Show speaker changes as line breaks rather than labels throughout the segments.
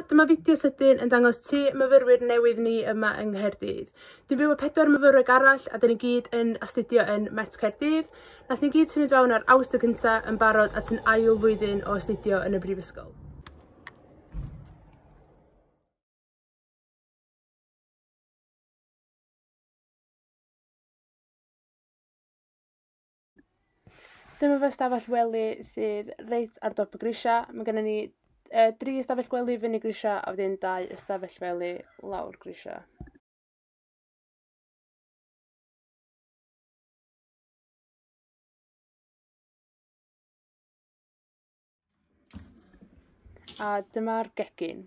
dyma fideo sydyn yn dangos tŷ myfyrwyr newydd ni yma yng Nghaerdydd. Dwi'n byw â 4 myfyrwyr arall a dyn ni gyd yn astudio yn Met Caerdydd. Nath ni gyd symud fewn ar Awst y cynta yn barod at yn ail flwyddyn o astudio yn y Brifysgol. Dyma fy stafell wely sydd reit ar dop y grisia. Mae gennym ni 3 ystafell gwely fyny grisia a wedyn 2 ystafell wely lawr grisia. A dyma'r gegin.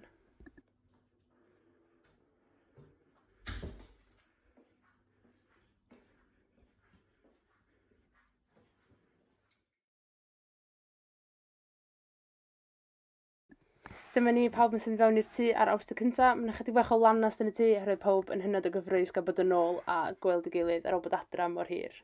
Dyma ni pawb yn symud fewn i'r tŷ ar Awst y cynta. Mae 'na chydig bach o lanast yn y tŷ oherwydd pawb yn hynod o gyfrwys gael bod yn ôl a gweld ei gilydd ar ôl bod adra mor hir.